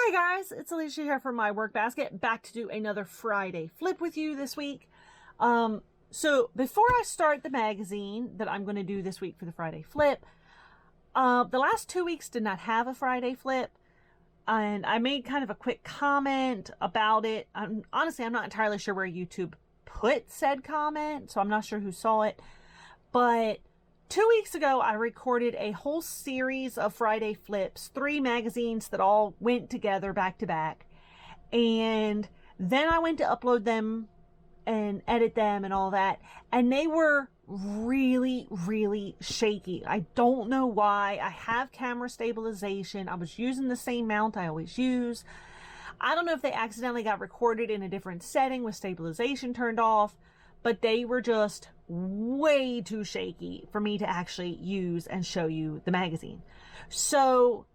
Hi guys, it's Alicia here from my work basket, back to do another Friday flip with you this week. So before I start the magazine that I'm going to do this week for the Friday flip, the last 2 weeks did not have a Friday flip, and I made kind of a quick comment about it. Honestly, I'm not entirely sure where YouTube put said comment, so I'm not sure who saw it, but 2 weeks ago, I recorded a whole series of Friday flips, 3 magazines that all went together back to back. And then I went to upload them and edit them and all that. And they were really, really shaky. I don't know why. I have camera stabilization. I was using the same mount I always use. I don't know if they accidentally got recorded in a different setting with stabilization turned off, but they were just way too shaky for me to actually use and show you the magazine. So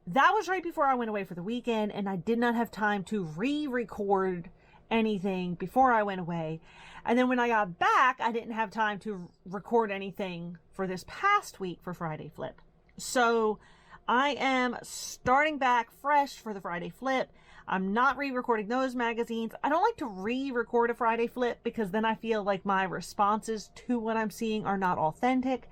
that was right before I went away for the weekend, and I did not have time to re-record anything before I went away. And then when I got back, I didn't have time to record anything for this past week for Friday Flip. So I am starting back fresh for the Friday Flip. I'm not re-recording those magazines. I don't like to re-record a Friday Flip because then I feel like my responses to what I'm seeing are not authentic.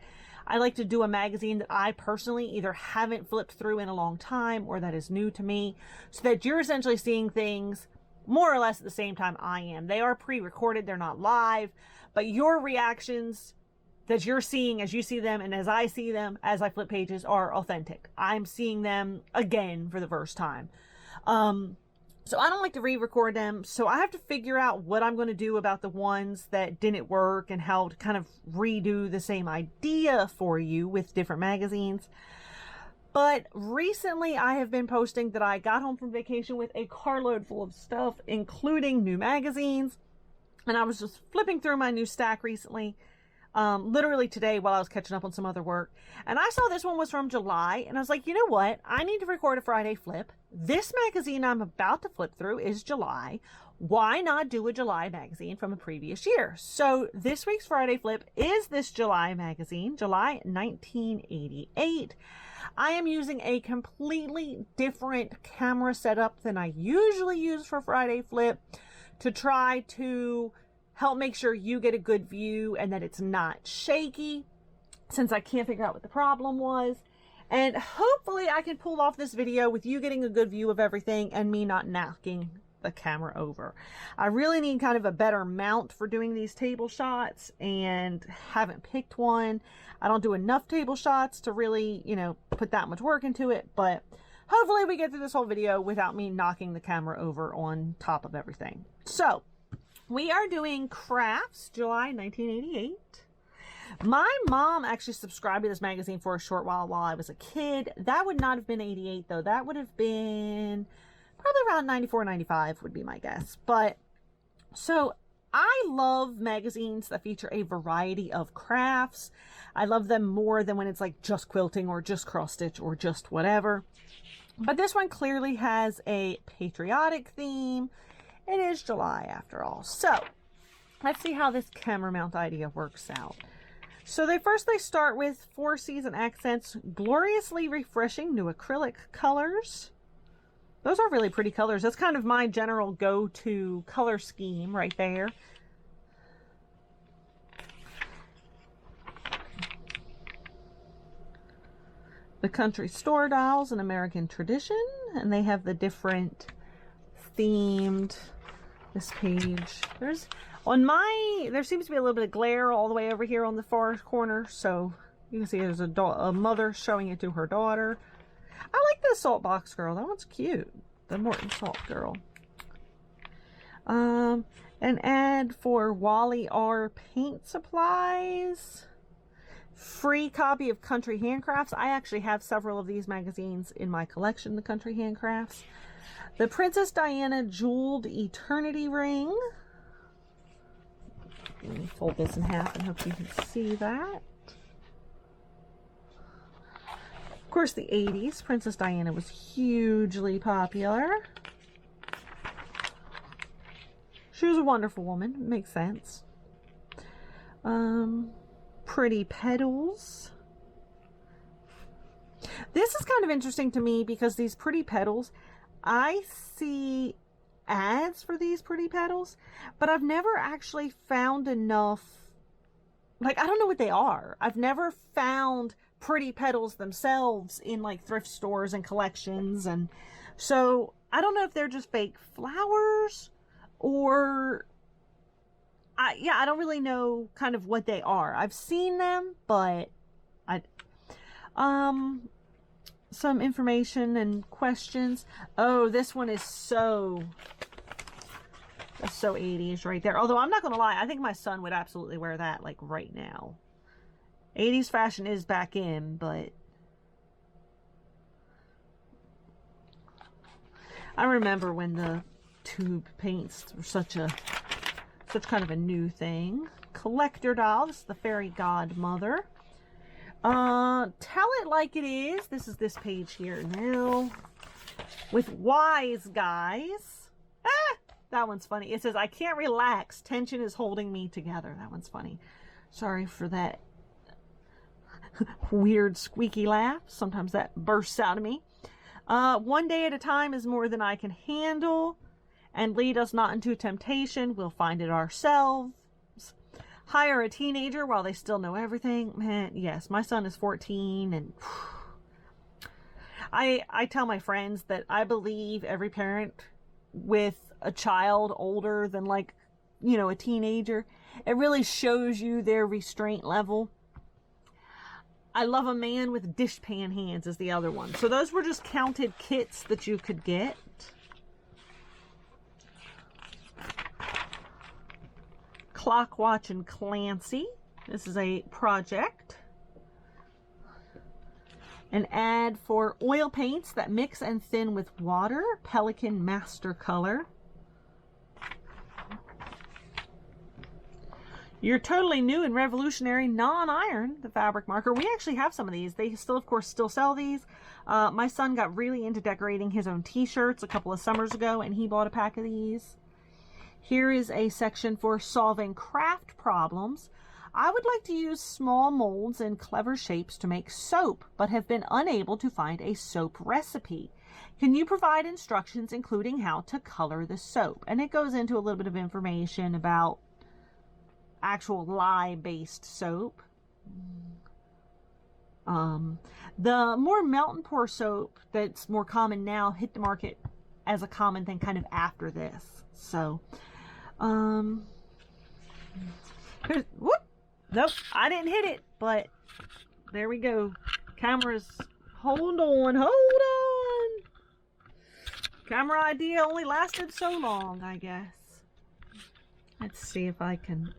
I like to do a magazine that I personally either haven't flipped through in a long time or that is new to me, so that you're essentially seeing things more or less at the same time I am. They are pre-recorded, they're not live, but your reactions that you're seeing as you see them and as I see them as I flip pages are authentic. I'm seeing them again for the first time. So I don't like to re-record them. So I have to figure out what I'm going to do about the ones that didn't work and how to kind of redo the same idea for you with different magazines. But recently I have been posting that I got home from vacation with a carload full of stuff, including new magazines. And I was just flipping through my new stack recently. Literally today while I was catching up on some other work. And I saw this one was from July, and I was like, you know what? I need to record a Friday flip. This magazine I'm about to flip through is July. Why not do a July magazine from a previous year? So this week's Friday flip is this July magazine, July 1988. I am using a completely different camera setup than I usually use for Friday flip to try to help make sure you get a good view and that it's not shaky, since I can't figure out what the problem was. And hopefully I can pull off this video with you getting a good view of everything and me not knocking the camera over. I really need kind of a better mount for doing these table shots and haven't picked one. I don't do enough table shots to really, put that much work into it, but hopefully we get through this whole video without me knocking the camera over on top of everything. So we are doing Crafts, July 1988. My mom actually subscribed to this magazine for a short while I was a kid. That would not have been 88 though. That would have been probably around 94, 95 would be my guess. But so I love magazines that feature a variety of crafts. I love them more than when it's like just quilting or just cross stitch or just whatever. But this one clearly has a patriotic theme. It is July after all. So let's see how this camera mount idea works out. So they start with 4 season accents, gloriously refreshing new acrylic colors. Those are really pretty colors. That's kind of my general go-to color scheme right there. The country store dolls, an American tradition, and they have the different themed. This page, there seems to be a little bit of glare all the way over here on the far corner, so you can see there's a mother showing it to her daughter. I like the Salt Box Girl. That one's cute. The Morton Salt Girl. An ad for Wally R paint supplies. Free copy of Country Handcrafts. I actually have several of these magazines in my collection, the Country Handcrafts. The Princess Diana Jeweled Eternity Ring. Let me fold this in half and hope you can see that. Of course, the 80s. Princess Diana was hugely popular. She was a wonderful woman. It makes sense. Pretty Petals. This is kind of interesting to me because these Pretty Petals, I see ads for these pretty petals, but I've never actually found enough, like, I don't know what they are. I've never found pretty petals themselves in like thrift stores and collections, and so I don't know if they're just fake flowers or I don't really know kind of what they are. I've seen them, but some information and questions. Oh, this one is that's so 80s right there. Although I'm not gonna lie, I think my son would absolutely wear that like right now. 80s fashion is back in, but I remember when the tube paints were such kind of a new thing. Collector doll. This is the fairy godmother. Tell it like it is. This is this page here now. With wise guys. Ah! That one's funny. It says, I can't relax. Tension is holding me together. That one's funny. Sorry for that weird squeaky laugh. Sometimes that bursts out of me. One day at a time is more than I can handle. And lead us not into temptation. We'll find it ourselves. Hire a teenager while they still know everything. Man, yes, my son is 14, and I tell my friends that I believe every parent with a child older than, like, you know, a teenager, it really shows you their restraint level. I love a man with dishpan hands is the other one. So those were just counted kits that you could get. Clockwatch and Clancy. This is a project. An ad for oil paints that mix and thin with water. Pelican Master Color. Your totally new and revolutionary non-iron, the fabric marker. We actually have some of these. They still, of course, still sell these. My son got really into decorating his own t-shirts a couple of summers ago, and he bought a pack of these. Here is a section for solving craft problems. I would like to use small molds and clever shapes to make soap, but have been unable to find a soap recipe. Can you provide instructions including how to color the soap? And it goes into a little bit of information about actual lye-based soap. The more melt and pour soap that's more common now hit the market as a common thing kind of after this. So, whoop, nope, I didn't hit it, but there we go. Cameras, hold on. Camera idea only lasted so long, I guess. Let's see if I can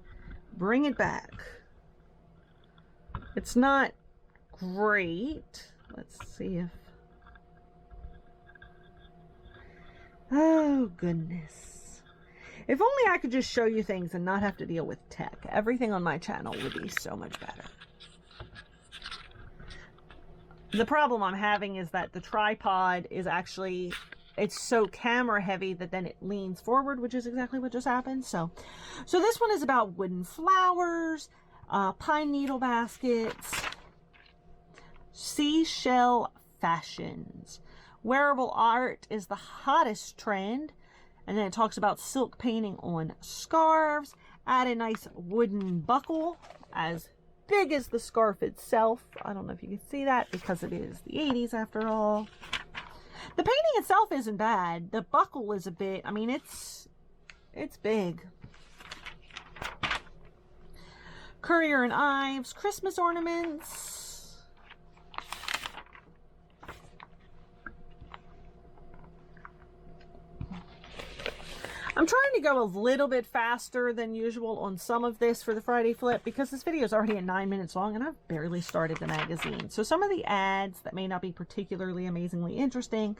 bring it back. It's not great. Let's see if... Oh, goodness. If only I could just show you things and not have to deal with tech. Everything on my channel would be so much better. The problem I'm having is that the tripod is actually... It's so camera heavy that then it leans forward, which is exactly what just happened. So this one is about wooden flowers, pine needle baskets, seashell fashions. Wearable art is the hottest trend. And then it talks about silk painting on scarves. Add a nice wooden buckle as big as the scarf itself. I don't know if you can see that because it is the 80s after all. The painting itself isn't bad. The buckle is a bit, I mean, it's big. Currier and Ives, Christmas ornaments. I'm trying to go a little bit faster than usual on some of this for the Friday flip because this video is already at 9 minutes long and I've barely started the magazine. So some of the ads that may not be particularly amazingly interesting,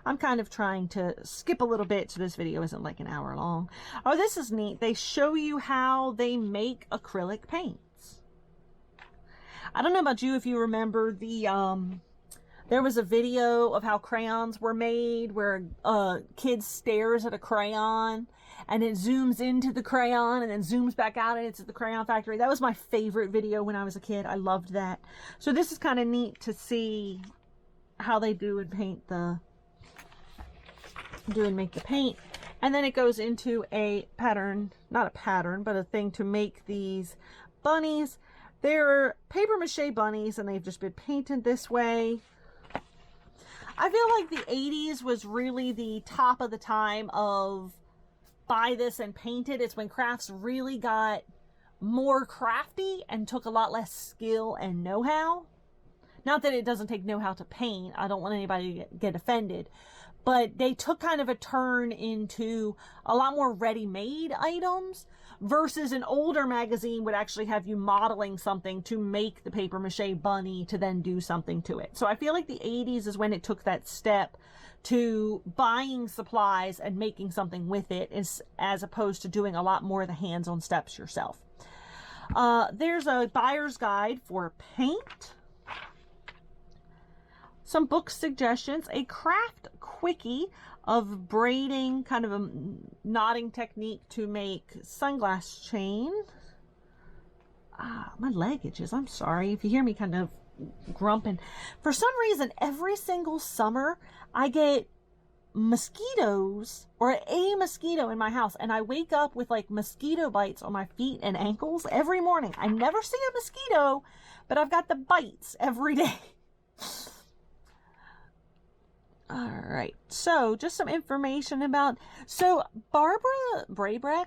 I'm kind of trying to skip a little bit so this video isn't like an hour long. Oh, this is neat. They show you how they make acrylic paints. I don't know about you if you remember the... There was a video of how crayons were made where a kid stares at a crayon and it zooms into the crayon and then zooms back out and it's at the crayon factory. That was my favorite video when I was a kid. I loved that. So this is kind of neat to see how they do and paint the and make the paint. And then it goes into a pattern, not a pattern, but a thing to make these bunnies. They're paper mache bunnies, and they've just been painted this way. I feel like the 80s was really the top of the time of buy this and paint it. It's when crafts really got more crafty and took a lot less skill and know-how. Not that it doesn't take know-how to paint. I don't want anybody to get offended. But they took kind of a turn into a lot more ready-made items versus an older magazine would actually have you modeling something to make the paper mache bunny to then do something to it. So I feel like the 80s is when it took that step to buying supplies and making something with it, as opposed to doing a lot more of the hands-on steps yourself. There's a buyer's guide for paint. Some book suggestions, a craft quickie of braiding, kind of a knotting technique to make sunglass chain. My leg itches, I'm sorry if you hear me kind of grumping. For some reason, every single summer, I get mosquitoes or a mosquito in my house, and I wake up with like mosquito bites on my feet and ankles every morning. I never see a mosquito, but I've got the bites every day. All right, so just some information about, so Barbara Brabeck,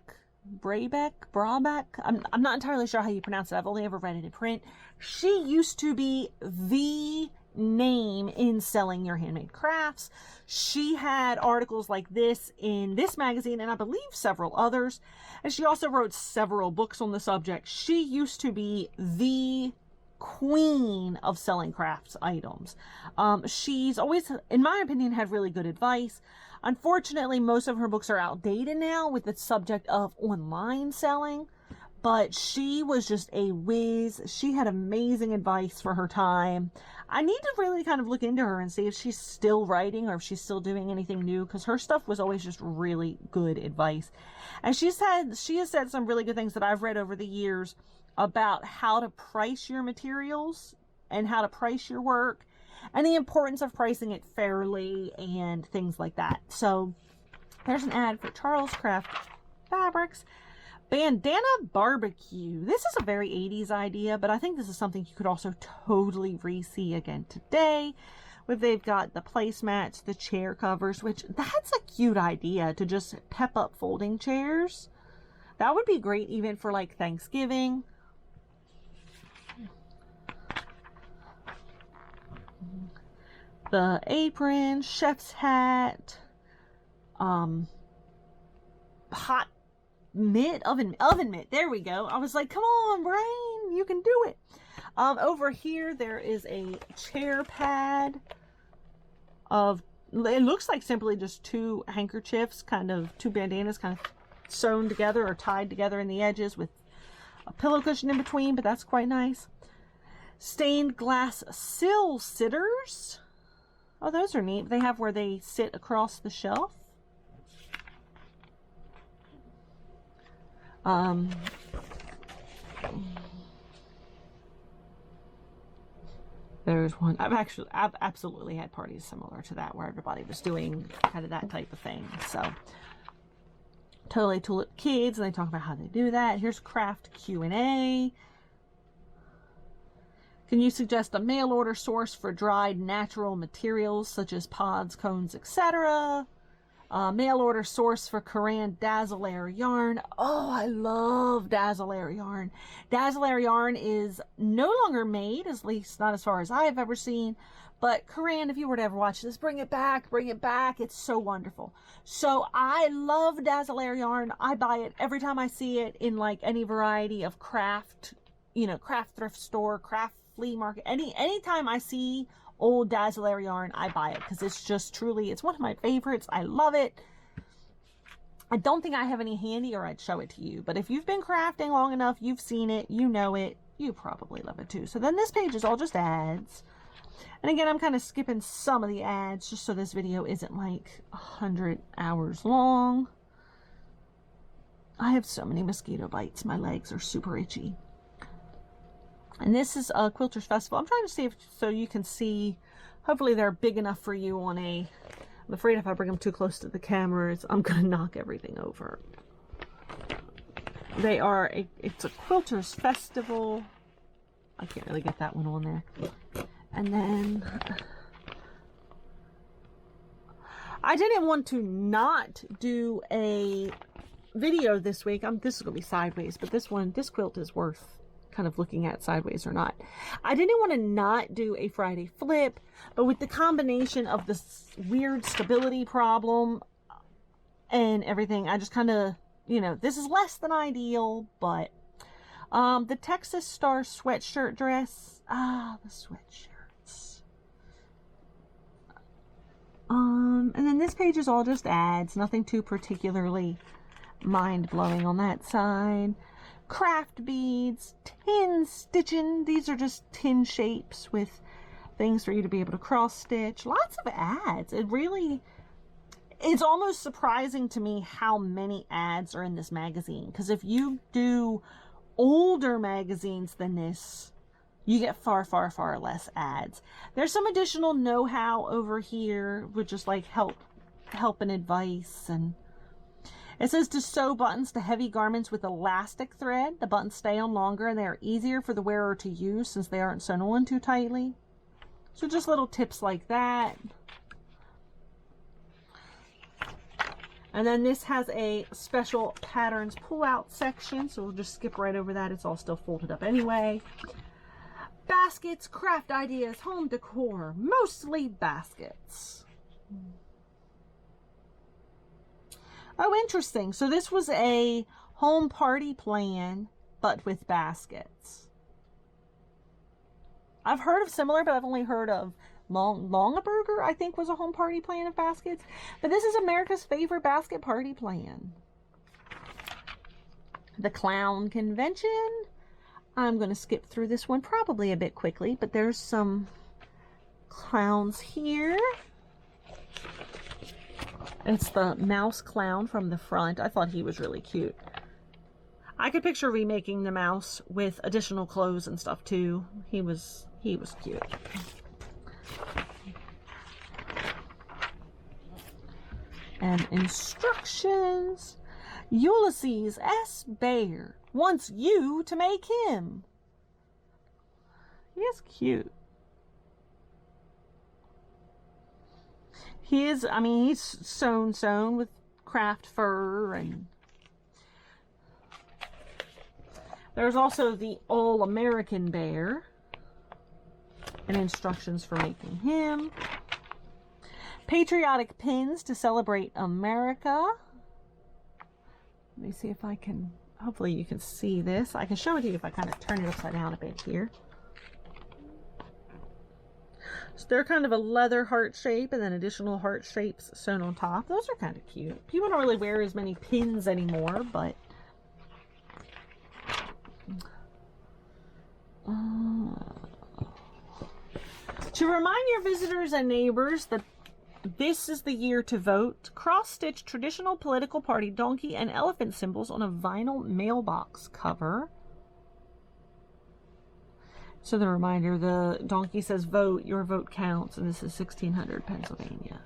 I'm not entirely sure how you pronounce it. I've only ever read it in print. She used to be the name in selling your handmade crafts. She had articles like this in this magazine, and I believe several others. And she also wrote several books on the subject. She used to be the queen of selling crafts items. She's always, in my opinion, had really good advice. Unfortunately, most of her books are outdated now with the subject of online selling, but she was just a whiz. She had amazing advice for her time. I need to really kind of look into her and see if she's still writing or if she's still doing anything new, because her stuff was always just really good advice. And she has said some really good things that I've read over the years about how to price your materials and how to price your work and the importance of pricing it fairly and things like that. So there's an ad for Charles Craft Fabrics. Bandana barbecue. This is a very 80s idea, but I think this is something you could also totally re-see again today. They've got the placemats, the chair covers, which that's a cute idea to just pep up folding chairs. That would be great even for like Thanksgiving. The apron, chef's hat, hot mitt, oven mitt. There we go. I was like, come on, brain, you can do it. Over here, there is a chair pad of, it looks like simply just two handkerchiefs, kind of two bandanas kind of sewn together or tied together in the edges with a pillow cushion in between, but that's quite nice. Stained glass sill sitters. Oh, those are neat. They have where they sit across the shelf. There's one. I've absolutely had parties similar to that where everybody was doing kind of that type of thing. So totally Tulip Kids, and they talk about how they do that. Here's craft Q&A. Can you suggest a mail order source for dried natural materials such as pods, cones, etc.? Mail order source for Koran Dazzle-Air yarn. Oh, I love Dazzle-Air yarn. Dazzle-Air yarn is no longer made, at least not as far as I have ever seen. But Koran, if you were to ever watch this, bring it back, bring it back. It's so wonderful. So I love Dazzle-Air yarn. I buy it every time I see it in like any variety of craft, craft thrift store, craft flea market. Anytime I see old Dazzle-Air yarn, I buy it because it's just truly, it's one of my favorites. I love it. I don't think I have any handy or I'd show it to you, but if you've been crafting long enough, you've seen it, you know it, you probably love it too. So then this page is all just ads. And again, I'm kind of skipping some of the ads just so this video isn't like 100 hours long. I have so many mosquito bites. My legs are super itchy. And this is a Quilters Festival. I'm trying to see if, so you can see, hopefully they're big enough for you on a I'm afraid if I bring them too close to the cameras, I'm going to knock everything over. They are, it's a quilter's festival. I can't really get that one on there. And then I didn't want to not do a video this week. This is going to be sideways, but this quilt is worth kind of looking at sideways or not. I didn't want to not do a Friday flip, but with the combination of this weird stability problem and everything, I just kind of, you know, this is less than ideal, but the Texas Star sweatshirt dress, the sweatshirts. And then this page is all just ads, nothing too particularly mind-blowing on that side. Craft beads, tin stitching. These are just tin shapes with things for you to be able to cross stitch. Lots of ads. It's almost surprising to me how many ads are in this magazine, because if you do older magazines than this, you get far, far, far less ads. There's some additional know-how over here with just like help and advice, and it says to sew buttons to heavy garments with elastic thread. The buttons stay on longer and they are easier for the wearer to use since they aren't sewn on too tightly. So just little tips like that. And then this has a special patterns pull-out section, so we'll just skip right over that. It's all still folded up anyway. Baskets, craft ideas, home decor, mostly baskets. Oh, interesting. So this was a home party plan, but with baskets. I've heard of similar, but I've only heard of Longaberger, I think, was a home party plan of baskets. But this is America's favorite basket party plan. The Clown Convention. I'm going to skip through this one probably a bit quickly, but there's some clowns here. It's the mouse clown from the front. I thought he was really cute. I could picture remaking the mouse with additional clothes and stuff too. He was cute. And instructions. Ulysses S. Bear wants you to make him. He is cute. He is, I mean, he's sewn with craft fur, and there's also the All-American Bear and instructions for making him. Patriotic pins to celebrate America. Let me see if I can, hopefully you can see this. I can show it to you if I kind of turn it upside down a bit here. So they're kind of a leather heart shape and then additional heart shapes sewn on top. Those are kind of cute. People don't really wear as many pins anymore, but to remind your visitors and neighbors that this is the year to vote, cross-stitch traditional political party donkey and elephant symbols on a vinyl mailbox cover. So the reminder, the donkey says vote, your vote counts, and this is 1600 Pennsylvania.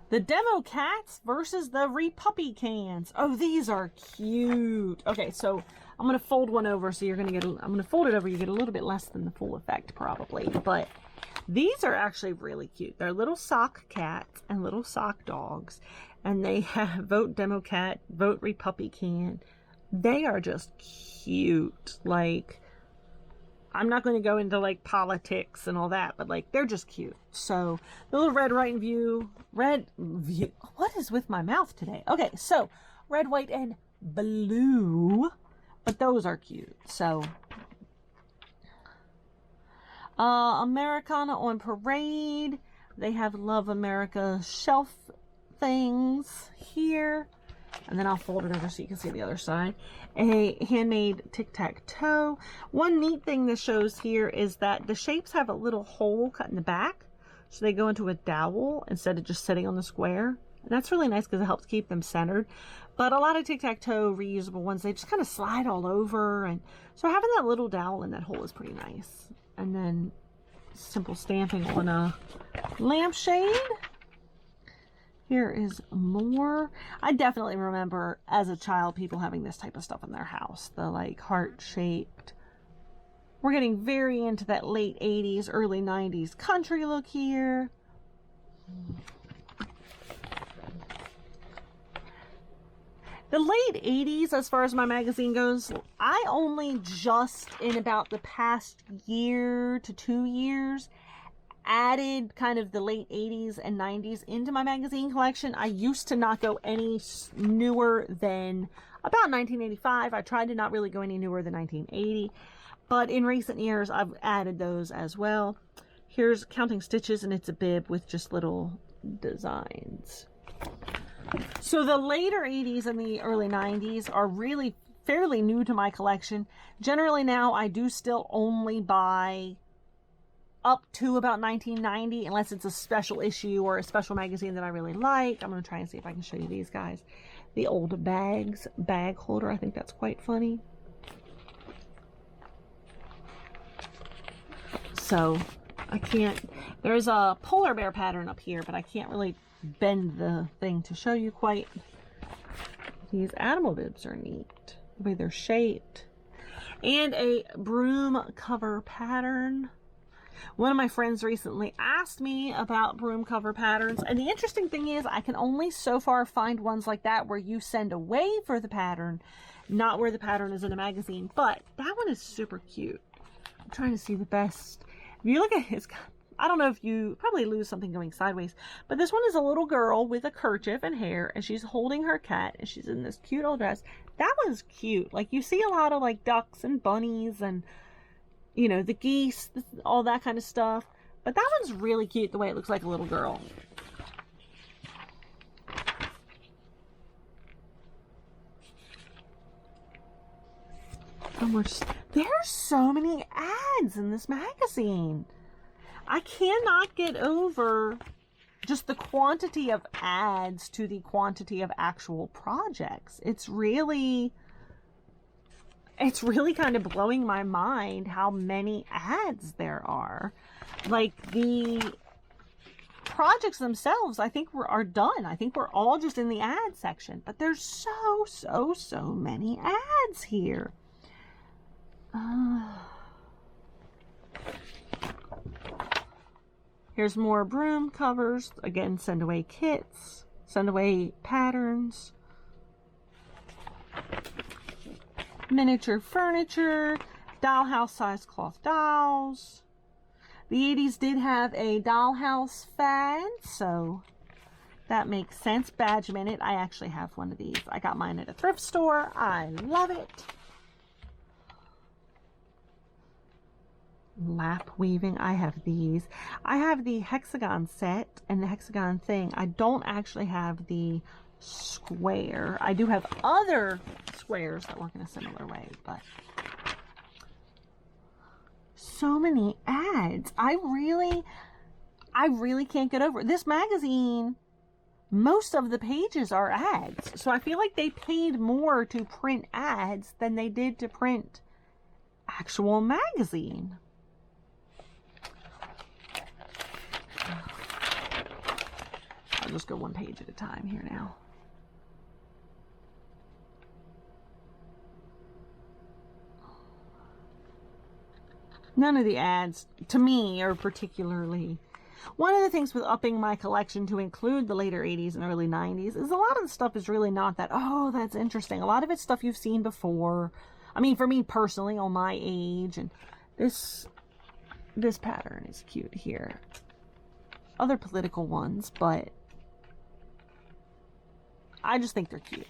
The Demo Cats versus the Republicans. Oh, these are cute. Okay, so I'm going to fold one over, so you're going to get, I'm going to fold it over, you get a little bit less than the full effect probably, but these are actually really cute. They're little sock cats and little sock dogs, and they have vote Democrat, vote Republican. They are just cute. Like, I'm not going to go into like politics and all that, but like, they're just cute. So the little red, white, and red view. What is with my mouth today? Okay, so red, white, and blue, but those are cute. So Americana on Parade. They have Love America shelf things here. And then I'll fold it over so you can see the other side. A handmade tic-tac-toe. One neat thing this shows here is that the shapes have a little hole cut in the back. So they go into a dowel instead of just sitting on the square. And that's really nice because it helps keep them centered. But a lot of tic-tac-toe reusable ones, they just kind of slide all over. And so having that little dowel in that hole is pretty nice. And then simple stamping on a lampshade. Here is more. I definitely remember as a child people having this type of stuff in their house. The like heart-shaped. We're getting very into that late 80s, early 90s country look here. The late 80s, as far as my magazine goes, I only just in about the past year to 2 years added kind of the late 80s and 90s into my magazine collection. I used to not go any newer than about 1985. I tried to not really go any newer than 1980. But in recent years, I've added those as well. Here's Counting Stitches, and it's a bib with just little designs. So the later 80s and the early 90s are really fairly new to my collection. Generally now, I do still only buy up to about 1990, unless it's a special issue or a special magazine that I really like. I'm going to try and see if I can show you these guys. The old bags, bag holder. I think that's quite funny. So I can't, there's a polar bear pattern up here, but I can't really bend the thing to show you quite. These animal bibs are neat, the way they're shaped. And a broom cover pattern. One of my friends recently asked me about broom cover patterns, and the interesting thing is I can only so far find ones like that where you send away for the pattern, not where the pattern is in a magazine. But that one is super cute. I'm trying to see the best. If you look at it, I don't know if you probably lose something going sideways, but this one is a little girl with a kerchief and hair, and she's holding her cat, and she's in this cute old dress. That one's cute. Like, you see a lot of like ducks and bunnies and, you know, the geese, all that kind of stuff. But that one's really cute the way it looks like a little girl. There's so many ads in this magazine. I cannot get over just the quantity of ads to the quantity of actual projects. It's really kind of blowing my mind how many ads there are. Like, the projects themselves, I think are done. I think we're all just in the ad section, but there's so many ads here. Here's more broom covers. Again, send away kits, send away patterns, miniature furniture, dollhouse size cloth dolls. The 80s did have a dollhouse fad, so that makes sense. Badge Minute. I actually have one of these. I got mine at a thrift store. I love it. Lap weaving. I have these. I have the hexagon set and the hexagon thing. I don't actually have the square. I do have other squares that work in a similar way, but so many ads. I really can't get over it. This magazine, most of the pages are ads, so I feel like they paid more to print ads than they did to print actual magazine. I'll just go one page at a time here now. None of the ads, to me, are particularly... One of the things with upping my collection to include the later 80s and early 90s is a lot of the stuff is really not that, oh, that's interesting. A lot of it's stuff you've seen before. I mean, for me personally, on my age, and this pattern is cute here. Other political ones, but I just think they're cute.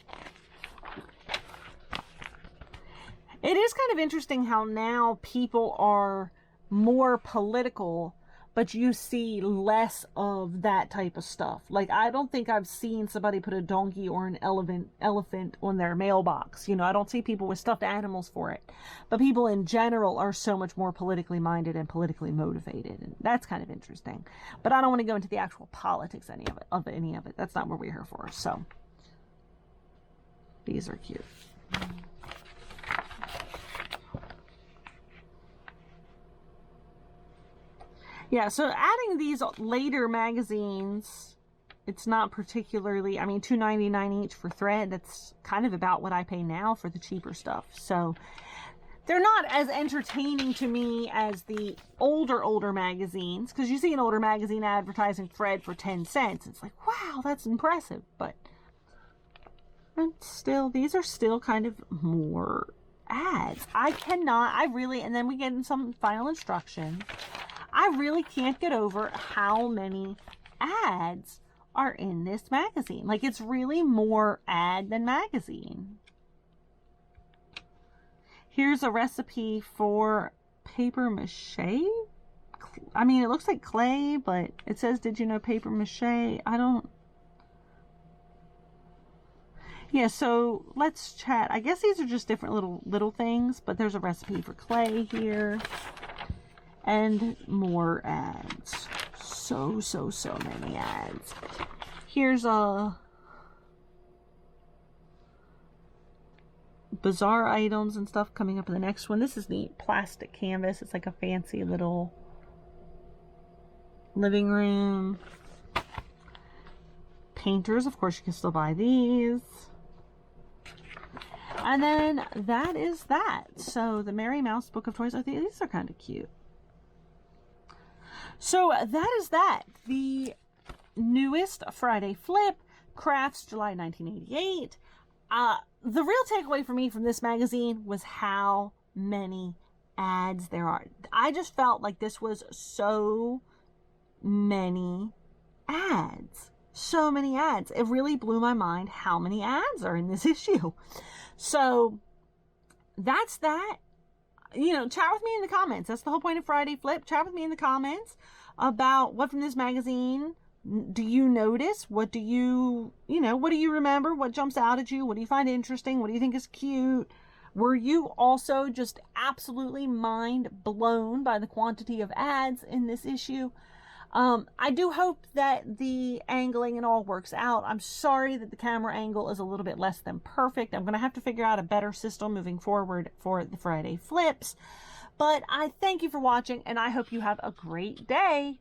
It is kind of interesting how now people are more political, but you see less of that type of stuff. Like, I don't think I've seen somebody put a donkey or an elephant on their mailbox. You know, I don't see people with stuffed animals for it. But people in general are so much more politically minded and politically motivated. And that's kind of interesting. But I don't want to go into the actual politics of any of it. That's not what we're here for. So, these are cute. Yeah, so adding these later magazines, it's not particularly, I mean, $2.99 each for thread. That's kind of about what I pay now for the cheaper stuff. So they're not as entertaining to me as the older magazines, because you see an older magazine advertising thread for 10 cents. It's like, wow, that's impressive. But still, these are still kind of more ads. And then we get in some final instructions. I really can't get over how many ads are in this magazine. Like, it's really more ad than magazine. Here's a recipe for paper mache. I mean, it looks like clay, but it says, did you know paper mache? Yeah, so let's chat. I guess these are just different little things, but there's a recipe for clay here. And more ads. So many ads. Here's a bizarre items and stuff coming up in the next one. This is neat. Plastic canvas. It's like a fancy little living room. Painters, of course, you can still buy these. And then that is that. So the Mary Mouse Book of Toys. I think these are kind of cute. So that is that. The newest Friday Flip, Crafts, July 1988. The real takeaway for me from this magazine was how many ads there are. I just felt like this was so many ads. So many ads. It really blew my mind how many ads are in this issue. So that's that. You know, chat with me in the comments. That's the whole point of Friday Flip. Chat with me in the comments about what from this magazine do you notice? What do you remember? What jumps out at you? What do you find interesting? What do you think is cute? Were you also just absolutely mind blown by the quantity of ads in this issue? I do hope that the angling and all works out. I'm sorry that the camera angle is a little bit less than perfect. I'm going to have to figure out a better system moving forward for the Friday Flips. But I thank you for watching, and I hope you have a great day.